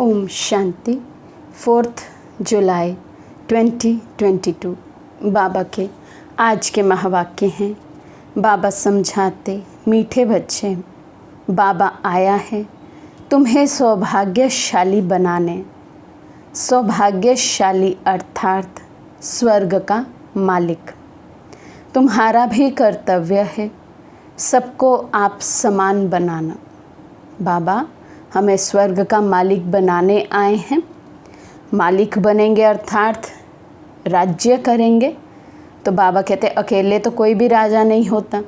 ओम शांति। 4 जुलाई 2022 बाबा के आज के महावाक्य हैं। बाबा समझाते, मीठे बच्चे, बाबा आया है तुम्हें सौभाग्यशाली बनाने। सौभाग्यशाली अर्थात स्वर्ग का मालिक। तुम्हारा भी कर्तव्य है सबको आप समान बनाना। बाबा हमें स्वर्ग का मालिक बनाने आए हैं। मालिक बनेंगे अर्थात राज्य करेंगे। तो बाबा कहते अकेले तो कोई भी राजा नहीं होता,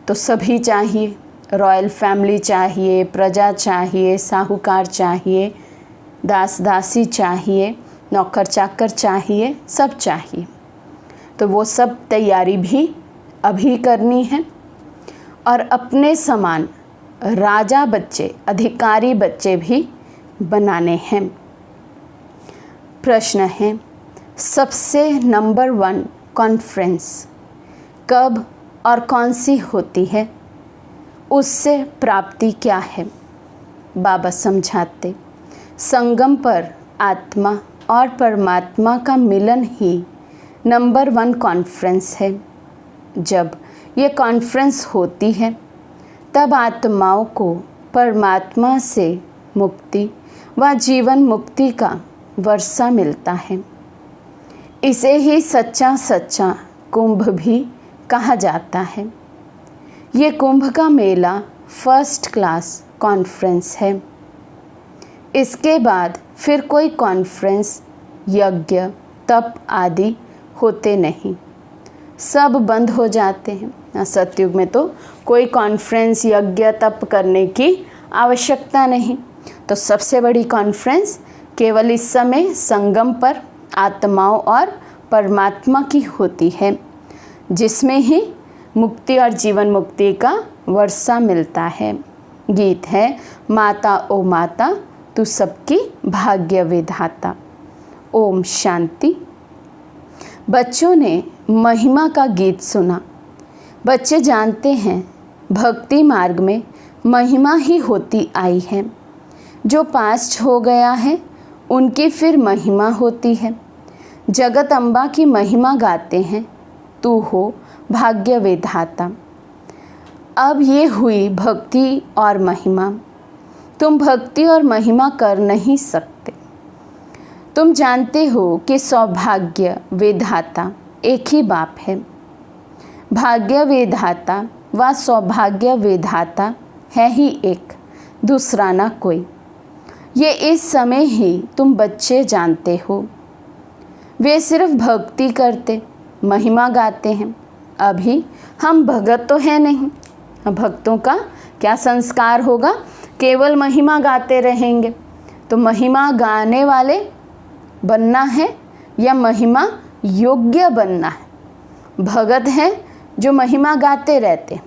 तो सभी चाहिए। रॉयल फैमिली चाहिए, प्रजा चाहिए, साहूकार चाहिए, दास दासी चाहिए, नौकर चाकर चाहिए, सब चाहिए। तो वो सब तैयारी भी अभी करनी है और अपने समान राजा बच्चे, अधिकारी बच्चे भी बनाने हैं। प्रश्न है, सबसे नंबर 1 कॉन्फ्रेंस कब और कौन सी होती है, उससे प्राप्ति क्या है। बाबा समझाते, संगम पर आत्मा और परमात्मा का मिलन ही नंबर 1 कॉन्फ्रेंस है। जब ये कॉन्फ्रेंस होती है तब आत्माओं को परमात्मा से मुक्ति व जीवन मुक्ति का वर्षा मिलता है। इसे ही सच्चा सच्चा कुंभ भी कहा जाता है। ये कुंभ का मेला फर्स्ट क्लास कॉन्फ्रेंस है। इसके बाद फिर कोई कॉन्फ्रेंस, यज्ञ, तप आदि होते नहीं, सब बंद हो जाते हैं। सतयुग में तो कोई कॉन्फ्रेंस, यज्ञ, तप करने की आवश्यकता नहीं। तो सबसे बड़ी कॉन्फ्रेंस केवल इस समय संगम पर आत्माओं और परमात्मा की होती है, जिसमें ही मुक्ति और जीवन मुक्ति का वर्षा मिलता है। गीत है, माता ओ माता तू सबकी भाग्य विधाता। ओम शांति। बच्चों ने महिमा का गीत सुना। बच्चे जानते हैं भक्ति मार्ग में महिमा ही होती आई है। जो पास्ट हो गया है उनकी फिर महिमा होती है। जगत अम्बा की महिमा गाते हैं, तू हो भाग्य विधाता। अब ये हुई भक्ति और महिमा। तुम भक्ति और महिमा कर नहीं सकते। तुम जानते हो कि सौभाग्य विधाता एक ही बाप है। भाग्य विधाता व सौभाग्य विधाता है ही एक, दूसरा ना कोई। ये इस समय ही तुम बच्चे जानते हो। वे सिर्फ भक्ति करते, महिमा गाते हैं। अभी हम भगत तो हैं नहीं। भक्तों का क्या संस्कार होगा, केवल महिमा गाते रहेंगे। तो महिमा गाने वाले बनना है या महिमा योग्य बनना है। भगत हैं जो महिमा गाते रहते,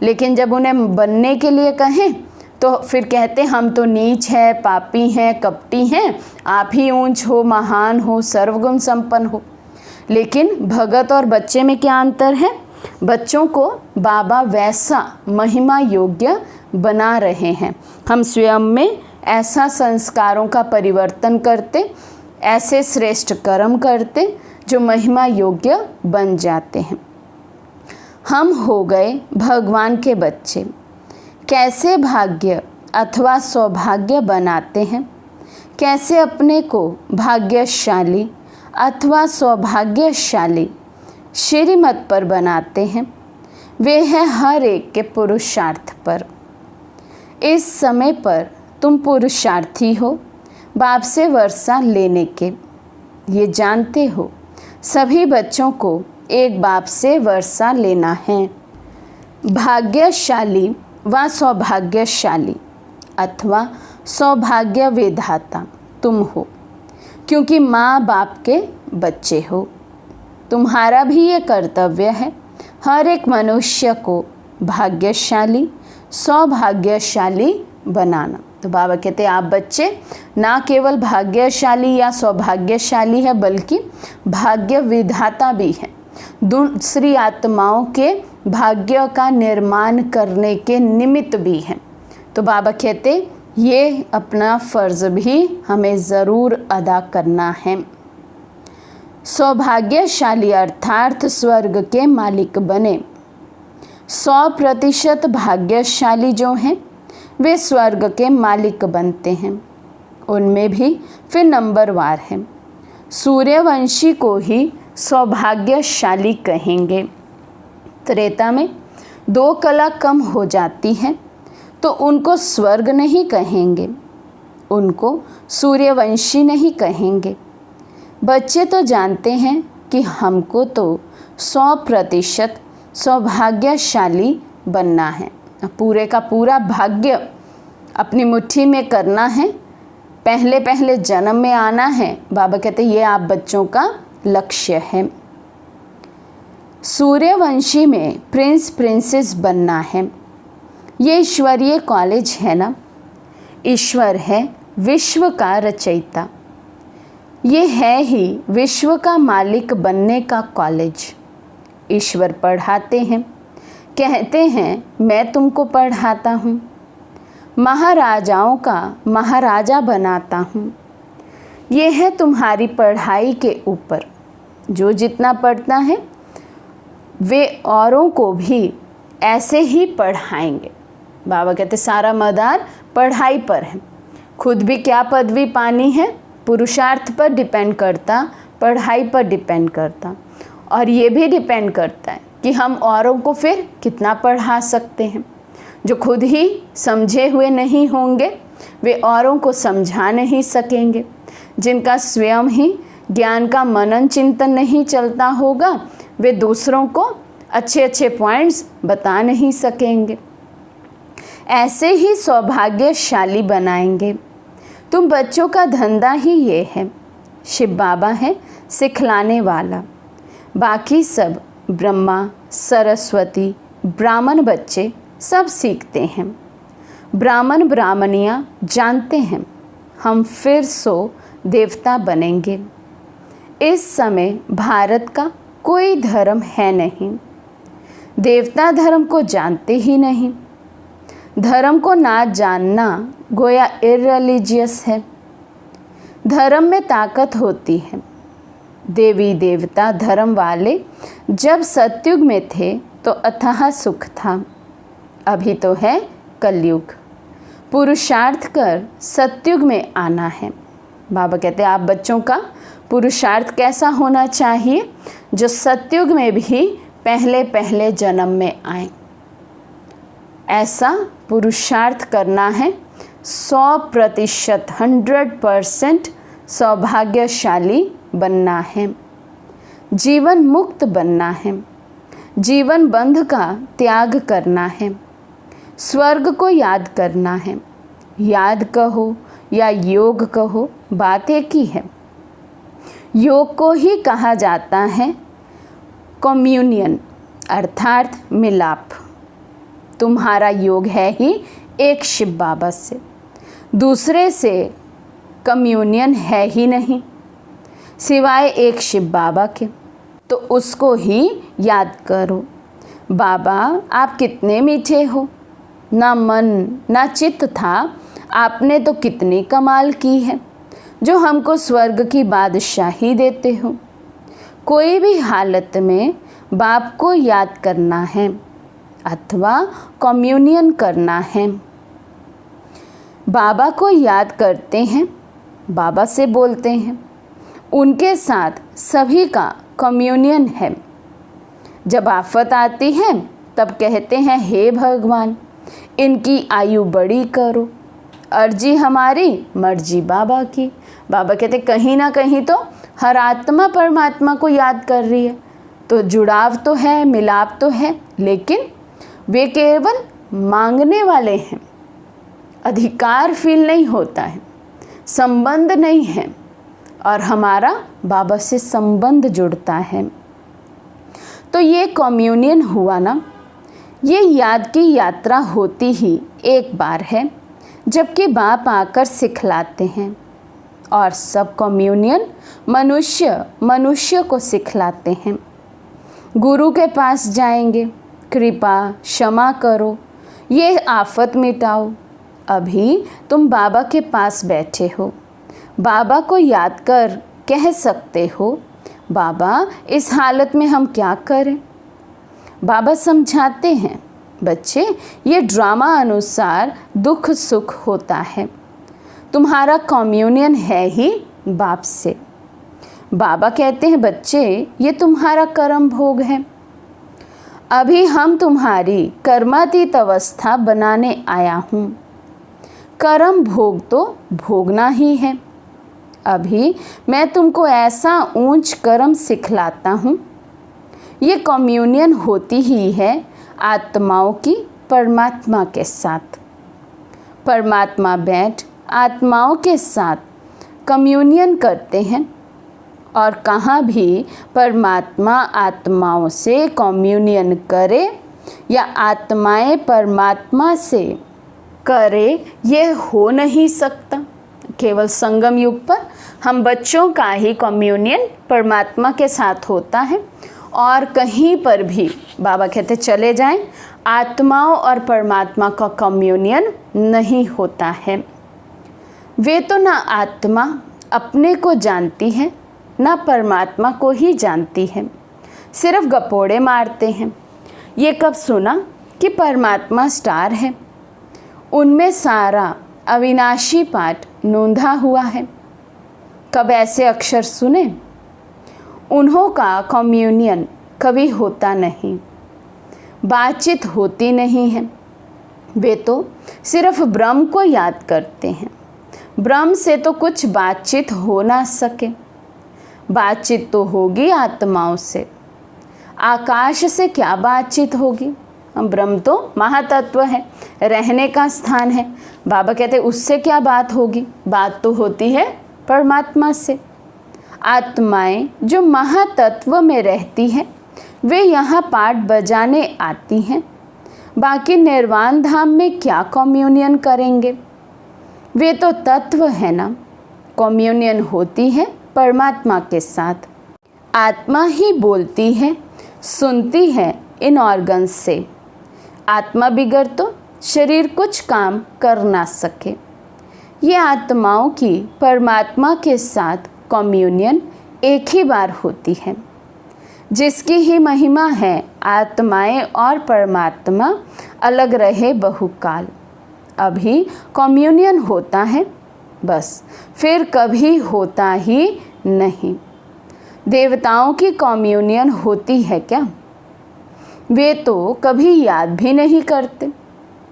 लेकिन जब उन्हें बनने के लिए कहें तो फिर कहते हम तो नीच है, पापी हैं, कपटी हैं, आप ही ऊंच हो, महान हो, सर्वगुण संपन्न हो। लेकिन भगत और बच्चे में क्या अंतर है? बच्चों को बाबा वैसा महिमा योग्य बना रहे हैं। हम स्वयं में ऐसा संस्कारों का परिवर्तन करते, ऐसे श्रेष्ठ कर्म करते जो महिमा योग्य बन जाते हैं। हम हो गए भगवान के बच्चे। कैसे भाग्य अथवा सौभाग्य बनाते हैं, कैसे अपने को भाग्यशाली अथवा सौभाग्यशाली श्रीमत पर बनाते हैं, वे है हर एक के पुरुषार्थ पर। इस समय पर तुम पुरुषार्थी हो बाप से वर्षा लेने के। ये जानते हो सभी बच्चों को एक बाप से वर्षा लेना है। भाग्यशाली व सौभाग्यशाली अथवा सौभाग्य विधाता तुम हो, क्योंकि माँ बाप के बच्चे हो। तुम्हारा भी ये कर्तव्य है हर एक मनुष्य को भाग्यशाली, सौभाग्यशाली बनाना। तो बाबा कहते आप बच्चे ना केवल भाग्यशाली या सौभाग्यशाली है, बल्कि भाग्य विधाता भी हैं। दूसरी आत्माओं के भाग्य का निर्माण करने के निमित्त भी हैं। तो बाबा कहते ये अपना फ़र्ज़ भी हमें ज़रूर अदा करना है। सौभाग्यशाली अर्थात स्वर्ग के मालिक बने। 100% भाग्यशाली जो हैं वे स्वर्ग के मालिक बनते हैं। उनमें भी फिर नंबरवार है। सूर्यवंशी को ही सौभाग्यशाली कहेंगे। त्रेता में 2 कला कम हो जाती है तो उनको स्वर्ग नहीं कहेंगे, उनको सूर्यवंशी नहीं कहेंगे। बच्चे तो जानते हैं कि हमको तो 100% सौभाग्यशाली बनना है, पूरे का पूरा भाग्य अपनी मुट्ठी में करना है, पहले पहले जन्म में आना है। बाबा कहते ये आप बच्चों का लक्ष्य है। सूर्यवंशी में प्रिंस प्रिंसेस बनना है। ये ईश्वरीय कॉलेज है ना। ईश्वर है विश्व का रचयिता। ये है ही विश्व का मालिक बनने का कॉलेज। ईश्वर पढ़ाते हैं, कहते हैं मैं तुमको पढ़ाता हूँ, महाराजाओं का महाराजा बनाता हूँ। ये है तुम्हारी पढ़ाई के ऊपर। जो जितना पढ़ता है वे औरों को भी ऐसे ही पढ़ाएंगे। बाबा कहते सारा मदार पढ़ाई पर है। खुद भी क्या पदवी पानी है पुरुषार्थ पर डिपेंड करता, पढ़ाई पर डिपेंड करता, और ये भी डिपेंड करता है कि हम औरों को फिर कितना पढ़ा सकते हैं। जो खुद ही समझे हुए नहीं होंगे वे औरों को समझा नहीं सकेंगे। जिनका स्वयं ही ज्ञान का मनन चिंतन नहीं चलता होगा वे दूसरों को अच्छे अच्छे पॉइंट्स बता नहीं सकेंगे। ऐसे ही सौभाग्यशाली बनाएंगे। तुम बच्चों का धंधा ही ये है। शिव बाबा है सिखलाने वाला। बाकी सब ब्रह्मा सरस्वती ब्राह्मण बच्चे सब सीखते हैं। ब्राह्मण ब्राह्मणियाँ जानते हैं हम फिर सो देवता बनेंगे। इस समय भारत का कोई धर्म है नहीं। देवता धर्म को जानते ही नहीं। धर्म को ना जानना गोया इररिलीजियस है। धर्म में ताकत होती है। देवी देवता धर्म वाले जब सतयुग में थे तो अथाह सुख था। अभी तो है कलयुग। पुरुषार्थ कर सतयुग में आना है। बाबा कहते हैं आप बच्चों का पुरुषार्थ कैसा होना चाहिए, जो सतयुग में भी पहले पहले जन्म में आए। ऐसा पुरुषार्थ करना है। 100% 100% सौभाग्यशाली बनना है। जीवन मुक्त बनना है। जीवन बंध का त्याग करना है। स्वर्ग को याद करना है। याद कहो या योग कहो बात एक ही है। योग को ही कहा जाता है कम्युनियन अर्थात मिलाप। तुम्हारा योग है ही एक शिव बाबा से, दूसरे से कम्युनियन है ही नहीं सिवाय एक शिव बाबा के। तो उसको ही याद करो। बाबा आप कितने मीठे हो, ना मन ना चित्त था, आपने तो कितनी कमाल की है जो हमको स्वर्ग की बादशाही देते हो। कोई भी हालत में बाप को याद करना है अथवा कम्युनियन करना है। बाबा को याद करते हैं, बाबा से बोलते हैं, उनके साथ सभी का कम्युनियन है। जब आफत आती है तब कहते हैं हे भगवान इनकी आयु बड़ी करो, अर्जी हमारी मर्जी बाबा की। बाबा कहते कहीं ना कहीं तो हर आत्मा परमात्मा को याद कर रही है, तो जुड़ाव तो है, मिलाप तो है, लेकिन वे केवल मांगने वाले हैं। अधिकार फील नहीं होता है, संबंध नहीं है, और हमारा बाबा से संबंध जुड़ता है। तो ये कम्युनियन हुआ ना। ये याद की यात्रा होती ही एक बार है, जबकि बाप आकर सिखलाते हैं, और सब कम्युनियन मनुष्य को सिखलाते हैं। गुरु के पास जाएंगे, कृपा क्षमा करो, ये आफत मिटाओ, अभी तुम बाबा के पास बैठे हो, बाबा को याद कर कह सकते हो, बाबा इस हालत में हम क्या करें। बाबा समझाते हैं, बच्चे ये ड्रामा अनुसार दुख सुख होता है, तुम्हारा कम्युनियन है ही बाप से। बाबा कहते हैं, बच्चे ये तुम्हारा कर्म भोग है, अभी हम तुम्हारी कर्मातीत अवस्था बनाने आया हूँ। कर्म भोग तो भोगना ही है। अभी मैं तुमको ऐसा ऊंच कर्म सिखलाता हूँ। ये कम्युनियन होती ही है आत्माओं की परमात्मा के साथ। परमात्मा बैठ आत्माओं के साथ कम्युनियन करते हैं, और कहाँ भी परमात्मा आत्माओं से कम्युनियन करे या आत्माएं परमात्मा से करे, ये हो नहीं सकता। केवल संगम युग पर हम बच्चों का ही कम्युनियन परमात्मा के साथ होता है, और कहीं पर भी बाबा कहते चले जाएं, आत्माओं और परमात्मा का कम्युनियन नहीं होता है। वे तो ना आत्मा अपने को जानती है, ना परमात्मा को ही जानती है, सिर्फ गपोड़े मारते हैं। ये कब सुना कि परमात्मा स्टार है, उनमें सारा अविनाशी पाठ नोंधा हुआ है। कब ऐसे अक्षर सुने? उन्हों का कम्युनियन कभी होता नहीं, बातचीत होती नहीं है। वे तो सिर्फ ब्रह्म को याद करते हैं। ब्रह्म से तो कुछ बातचीत हो ना सके। बातचीत तो होगी आत्माओं से, आकाश से क्या बातचीत होगी? ब्रह्म तो महातत्व है, रहने का स्थान है। बाबा कहते उससे क्या बात होगी? बात तो होती है परमात्मा से। आत्माएं जो महातत्व में रहती हैं, वे यहाँ पाठ बजाने आती हैं। बाकी निर्वाण धाम में क्या कम्युनियन करेंगे? वे तो तत्व है ना। कम्युनियन होती है परमात्मा के साथ। आत्मा ही बोलती है, सुनती है इन ऑर्गन्स से। आत्मा बिगड़ तो शरीर कुछ काम कर ना सके। ये आत्माओं की परमात्मा के साथ कम्युनियन एक ही बार होती है। जिसकी ही महिमा है, आत्माएं और परमात्मा अलग रहे बहुकाल। अभी कम्युनियन होता है, बस फिर कभी होता ही नहीं। देवताओं की कम्युनियन होती है क्या? वे तो कभी याद भी नहीं करते।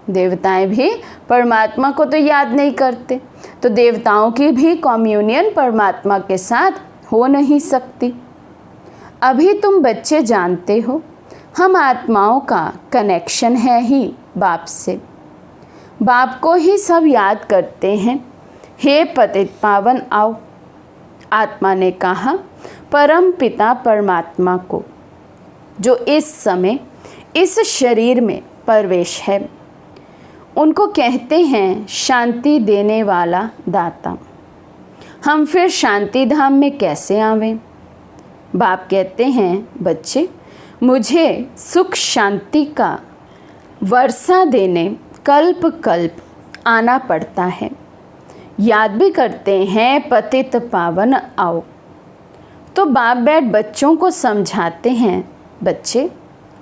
देवताएं भी परमात्मा को तो याद नहीं करते, तो देवताओं की भी कम्युनियन परमात्मा के साथ हो नहीं सकती। अभी तुम बच्चे जानते हो, हम आत्माओं का कनेक्शन है ही बाप से। बाप को ही सब याद करते हैं। हे पतित पावन आओ। आत्मा ने कहा परम पिता परमात्मा को, जो इस समय इस शरीर में प्रवेश है। उनको कहते हैं शांति देने वाला दाता। हम फिर शांति धाम में कैसे आवें? बाप कहते हैं, बच्चे मुझे सुख शांति का वर्षा देने कल्प कल्प आना पड़ता है। याद भी करते हैं पतित पावन आओ। तो बाप बैठ बच्चों को समझाते हैं, बच्चे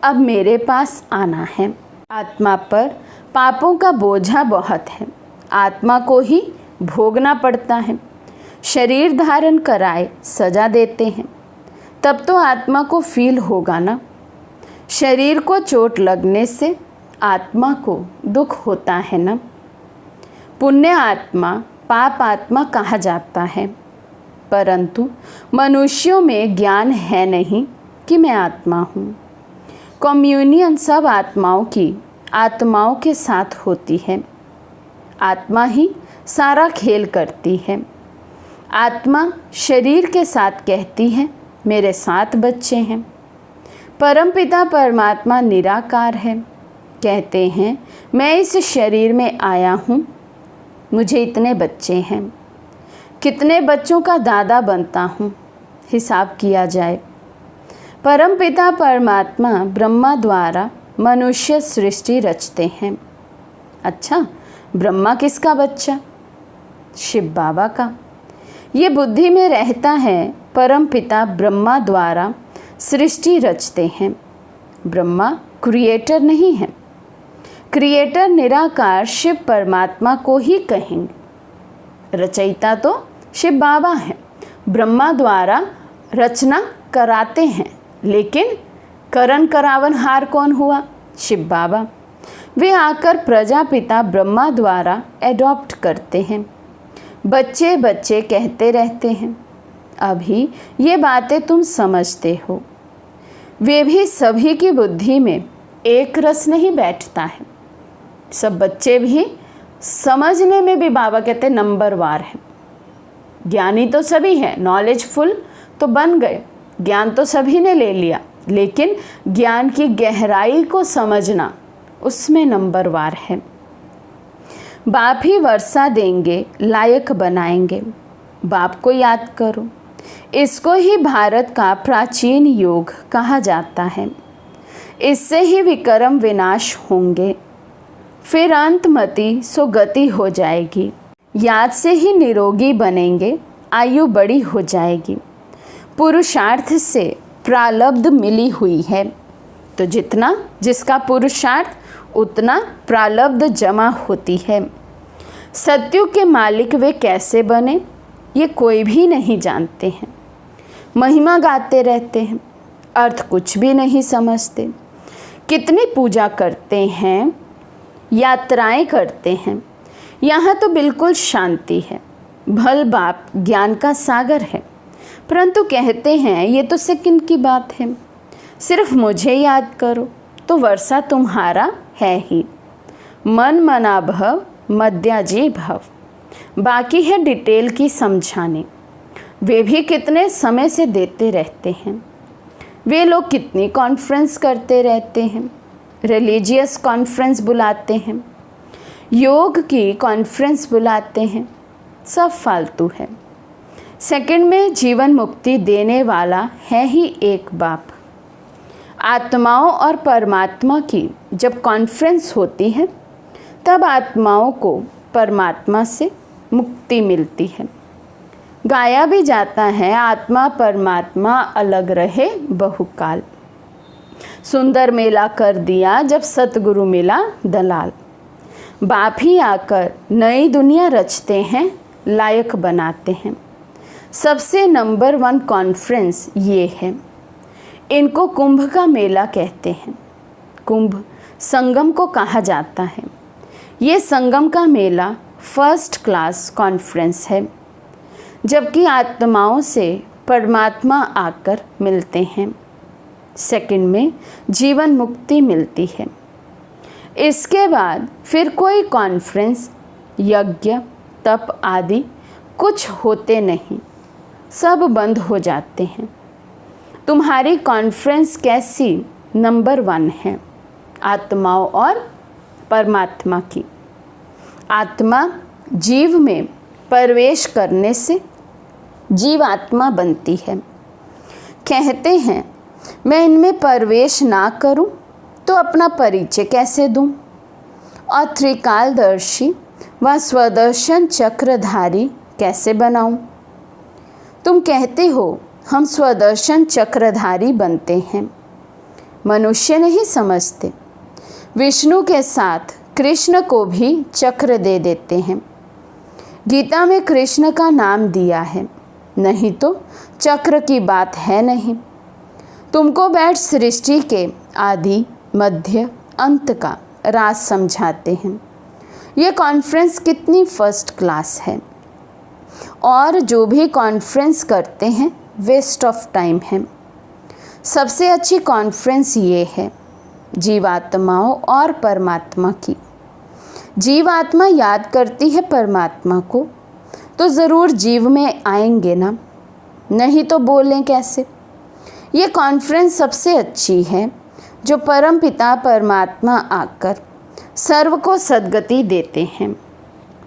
अब मेरे पास आना है। आत्मा पर पापों का बोझा बहुत है, आत्मा को ही भोगना पड़ता है। शरीर धारण कराए सजा देते हैं, तब तो आत्मा को फील होगा ना। शरीर को चोट लगने से आत्मा को दुख होता है ना। पुण्य आत्मा पाप आत्मा कहा जाता है, परंतु मनुष्यों में ज्ञान है नहीं कि मैं आत्मा हूँ। कम्युनियन सब आत्माओं की आत्माओं के साथ होती है। आत्मा ही सारा खेल करती है। आत्मा शरीर के साथ कहती है मेरे 7 बच्चे हैं। परमपिता परमात्मा निराकार है, कहते हैं मैं इस शरीर में आया हूँ, मुझे इतने बच्चे हैं। कितने बच्चों का दादा बनता हूँ, हिसाब किया जाए। परमपिता परमात्मा ब्रह्मा द्वारा मनुष्य सृष्टि रचते हैं। अच्छा, ब्रह्मा किसका बच्चा? शिव बाबा का। ये बुद्धि में रहता है, परम पिता ब्रह्मा द्वारा सृष्टि रचते हैं। ब्रह्मा क्रिएटर नहीं है। क्रिएटर निराकार शिव परमात्मा को ही कहेंगे। रचयिता तो शिव बाबा है। ब्रह्मा द्वारा रचना कराते हैं, लेकिन करण करावनहार कौन हुआ? शिव बाबा। वे आकर प्रजापिता ब्रह्मा द्वारा एडॉप्ट करते हैं। बच्चे बच्चे कहते रहते हैं। अभी ये बातें तुम समझते हो। वे भी सभी की बुद्धि में एक रस नहीं बैठता है। सब बच्चे भी समझने में भी बाबा कहते नंबरवार हैं। ज्ञानी तो सभी हैं, नॉलेजफुल तो बन गए, ज्ञान तो सभी ने ले लिया, लेकिन ज्ञान की गहराई को समझना उसमें नंबरवार है। बाप ही वर्षा देंगे, लायक बनाएंगे। बाप को याद करो। इसको ही भारत का प्राचीन योग कहा जाता है। इससे ही विक्रम विनाश होंगे, फिर अंतमति सो गति हो जाएगी। याद से ही निरोगी बनेंगे, आयु बड़ी हो जाएगी। पुरुषार्थ से प्रारब्ध मिली हुई है, तो जितना जिसका पुरुषार्थ उतना प्रारब्ध जमा होती है। सत्युग के मालिक वे कैसे बने, ये कोई भी नहीं जानते हैं। महिमा गाते रहते हैं, अर्थ कुछ भी नहीं समझते। कितनी पूजा करते हैं, यात्राएं करते हैं, यहाँ तो बिल्कुल शांति है। भल बाप ज्ञान का सागर है, परंतु कहते हैं ये तो सेकंड की बात है। सिर्फ मुझे याद करो तो वर्षा तुम्हारा है ही। मन मना भव मध्याजी भव। बाकी है डिटेल की समझाने। वे भी कितने समय से देते रहते हैं। वे लोग कितनी कॉन्फ्रेंस करते रहते हैं, रिलीजियस कॉन्फ्रेंस बुलाते हैं, योग की कॉन्फ्रेंस बुलाते हैं, सब फालतू है। सेकंड में जीवन मुक्ति देने वाला है ही एक बाप। आत्माओं और परमात्मा की जब कॉन्फ्रेंस होती है, तब आत्माओं को परमात्मा से मुक्ति मिलती है। गाया भी जाता है, आत्मा परमात्मा अलग रहे बहुकाल। सुंदर मेला कर दिया जब सतगुरु मिला दलाल। बाप ही आकर नई दुनिया रचते हैं, लायक बनाते हैं। सबसे नंबर 1 कॉन्फ्रेंस ये है। इनको कुंभ का मेला कहते हैं। कुंभ संगम को कहा जाता है। ये संगम का मेला फर्स्ट क्लास कॉन्फ्रेंस है, जबकि आत्माओं से परमात्मा आकर मिलते हैं। सेकंड में जीवन मुक्ति मिलती है। इसके बाद फिर कोई कॉन्फ्रेंस, यज्ञ, तप आदि कुछ होते नहीं, सब बंद हो जाते हैं। तुम्हारी कॉन्फ्रेंस कैसी? नंबर 1 है, आत्माओं और परमात्मा की। आत्मा जीव में प्रवेश करने से जीवात्मा बनती है। कहते हैं मैं इनमें प्रवेश ना करूं तो अपना परिचय कैसे दूं? और त्रिकालदर्शी व स्वदर्शन चक्रधारी कैसे बनाऊं? तुम कहते हो हम स्वदर्शन चक्रधारी बनते हैं। मनुष्य नहीं समझते। विष्णु के साथ कृष्ण को भी चक्र दे देते हैं। गीता में कृष्ण का नाम दिया है, नहीं तो चक्र की बात है नहीं। तुमको बैठ सृष्टि के आदि मध्य अंत का राज समझाते हैं। ये कॉन्फ्रेंस कितनी फर्स्ट क्लास है। और जो भी कॉन्फ्रेंस करते हैं वेस्ट ऑफ टाइम है। सबसे अच्छी कॉन्फ्रेंस ये है जीवात्माओं और परमात्मा की। जीवात्मा याद करती है परमात्मा को तो ज़रूर जीव में आएंगे ना, नहीं तो बोलें कैसे। ये कॉन्फ्रेंस सबसे अच्छी है जो परम पिता परमात्मा आकर सर्व को सद्गति देते हैं।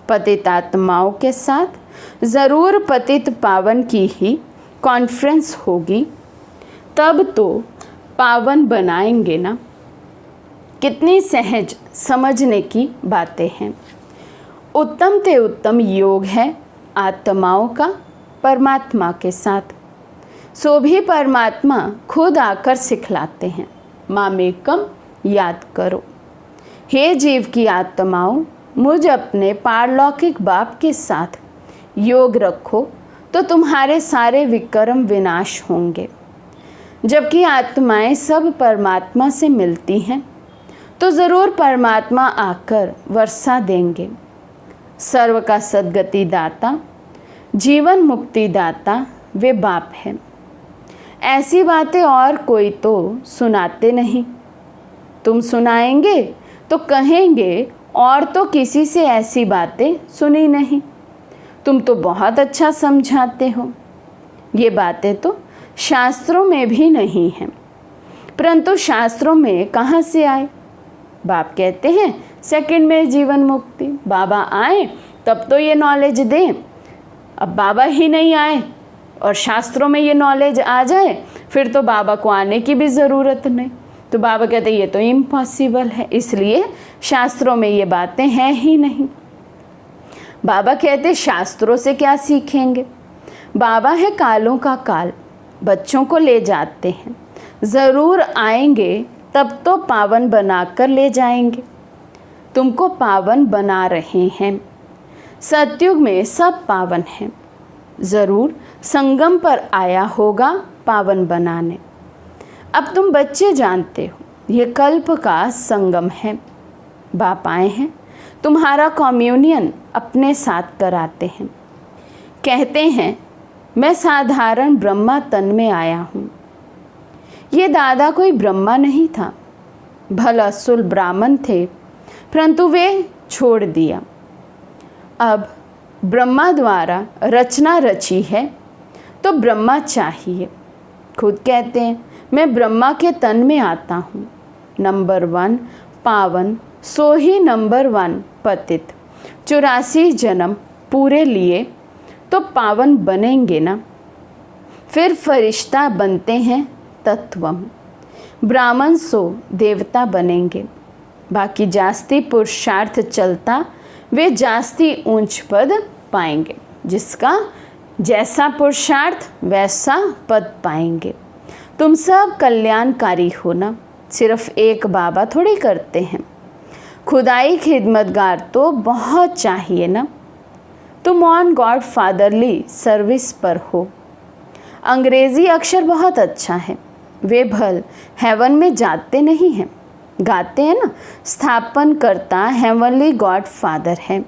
पतित आत्माओं के साथ ज़रूर पतित पावन की ही कॉन्फ्रेंस होगी, तब तो पावन बनाएंगे ना। कितनी सहज समझने की बातें हैं। उत्तम ते उत्तम योग है आत्माओं का परमात्मा के साथ। सो भी परमात्मा खुद आकर सिखलाते हैं, मामेकम याद करो। हे जीव की आत्माओं, मुझ अपने पारलौकिक बाप के साथ योग रखो तो तुम्हारे सारे विकर्म विनाश होंगे। जबकि आत्माएं सब परमात्मा से मिलती हैं तो ज़रूर परमात्मा आकर वर्षा देंगे। सर्व का सद्गति दाता, जीवन मुक्ति दाता वे बाप हैं। ऐसी बातें और कोई तो सुनाते नहीं। तुम सुनाएंगे तो कहेंगे और तो किसी से ऐसी बातें सुनी नहीं। तुम तो बहुत अच्छा समझाते हो। ये बातें तो शास्त्रों में भी नहीं हैं, परंतु शास्त्रों में कहाँ से आए? बाप कहते हैं सेकंड में जीवन मुक्ति। बाबा आए तब तो ये नॉलेज दें। अब बाबा ही नहीं आए और शास्त्रों में ये नॉलेज आ जाए, फिर तो बाबा को आने की भी ज़रूरत नहीं। तो बाबा कहते ये तो इम्पॉसिबल है, इसलिए शास्त्रों में ये बातें हैं ही नहीं। बाबा कहते शास्त्रों से क्या सीखेंगे? बाबा है कालों का काल, बच्चों को ले जाते हैं, ज़रूर आएंगे तब तो पावन बनाकर ले जाएंगे। तुमको पावन बना रहे हैं। सतयुग में सब पावन हैं, ज़रूर संगम पर आया होगा पावन बनाने। अब तुम बच्चे जानते हो ये कल्प का संगम है। बाप आए हैं, तुम्हारा कम्युनियन अपने साथ कराते हैं। कहते हैं मैं साधारण ब्रह्मा तन में आया हूँ। ये दादा कोई ब्रह्मा नहीं था, भला असुल ब्राह्मण थे, परंतु वे छोड़ दिया। अब ब्रह्मा द्वारा रचना रची है तो ब्रह्मा चाहिए। खुद कहते हैं मैं ब्रह्मा के तन में आता हूँ। नंबर 1 पावन, सो ही नंबर 1 पतित। 84 जन्म पूरे लिए तो पावन बनेंगे ना। फिर फरिश्ता बनते हैं तत्वम, ब्राह्मण सो देवता बनेंगे। बाकी जास्ती पुरुषार्थ चलता वे जास्ती ऊंच पद पाएंगे। जिसका जैसा पुरुषार्थ वैसा पद पाएंगे। तुम सब कल्याणकारी हो ना, सिर्फ एक बाबा थोड़ी करते हैं। खुदाई खिदमतगार तो बहुत चाहिए ना। तुम ऑन गॉड फादरली सर्विस पर हो। अंग्रेज़ी अक्षर बहुत अच्छा है। वे भल हेवन में जाते नहीं हैं, गाते हैं ना, स्थापन करता हेवनली गॉड फादर है।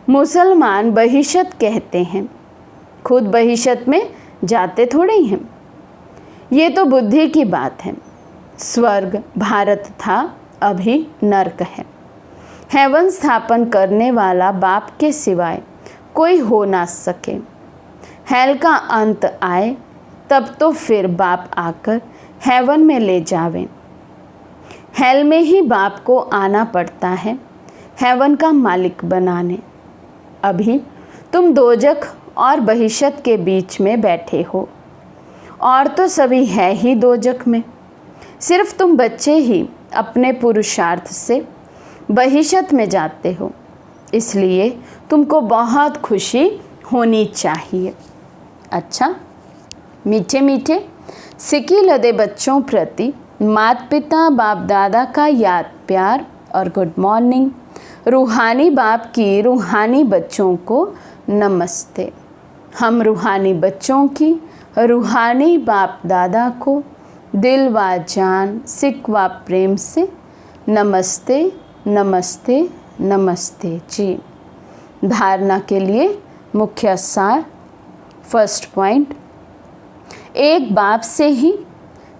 मुसलमान बहिशत कहते हैं, खुद बहिशत में जाते थोड़े ही हैं। ये तो बुद्धि की बात है। स्वर्ग भारत था, अभी नर्क है। हेवन स्थापन करने वाला बाप के सिवाय कोई हो ना सके। हेल का अंत आए तब तो फिर बाप आकर हेवन में ले जावे। हेल में ही बाप को आना पड़ता है हेवन का मालिक बनाने। अभी तुम दोजख और बहिशत के बीच में बैठे हो, और तो सभी है ही दोजख में। सिर्फ तुम बच्चे ही अपने पुरुषार्थ से बहिशत में जाते हो, इसलिए तुमको बहुत खुशी होनी चाहिए। अच्छा मीठे मीठे सिकी लदे बच्चों प्रति माता पिता बाप दादा का याद प्यार और गुड मॉर्निंग। रूहानी बाप की रूहानी बच्चों को नमस्ते। हम रूहानी बच्चों की रूहानी बाप दादा को दिल व जान सिक व प्रेम से नमस्ते नमस्ते नमस्ते जी। धारणा के लिए मुख्य सार। फर्स्ट पॉइंट, एक बाप से ही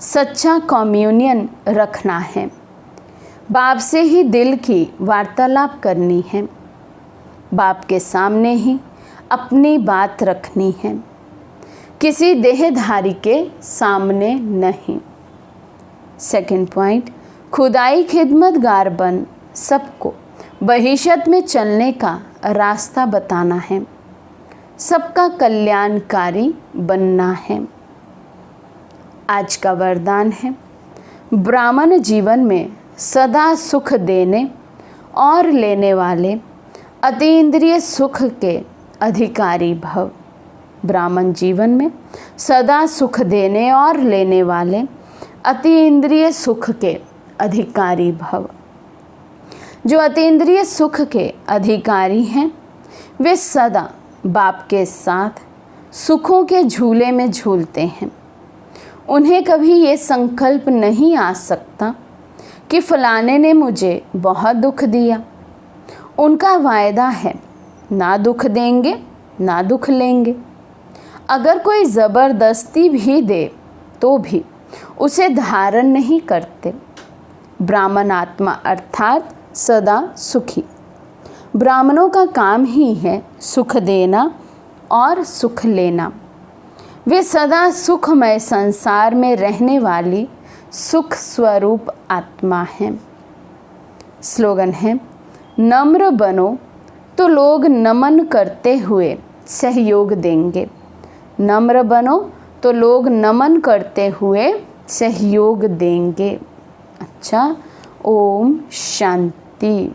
सच्चा कम्युनियन रखना है। बाप से ही दिल की वार्तालाप करनी है। बाप के सामने ही अपनी बात रखनी है, किसी देहधारी के सामने नहीं। सेकंड पॉइंट, खुदाई खिदमतगार बन सबको बहिशत में चलने का रास्ता बताना है। सबका कल्याणकारी बनना है। आज का वरदान है, ब्राह्मण जीवन में सदा सुख देने और लेने वाले अतीन्द्रिय सुख के अधिकारी भव। ब्राह्मण जीवन में सदा सुख देने और लेने वाले अतीन्द्रिय सुख के अधिकारी भव। जो अतीन्द्रिय सुख के अधिकारी हैं वे सदा बाप के साथ सुखों के झूले में झूलते हैं। उन्हें कभी ये संकल्प नहीं आ सकता कि फलाने ने मुझे बहुत दुख दिया। उनका वायदा है ना दुख देंगे ना दुख लेंगे। अगर कोई ज़बरदस्ती भी दे तो भी उसे धारण नहीं करते। ब्राह्मण आत्मा अर्थात सदा सुखी। ब्राह्मणों का काम ही है सुख देना और सुख लेना। वे सदा सुखमय संसार में रहने वाली सुख स्वरूप आत्मा हैं। स्लोगन है, नम्र बनो तो लोग नमन करते हुए सहयोग देंगे। नम्र बनो तो लोग नमन करते हुए सहयोग देंगे। अच्छा, ओम शांति।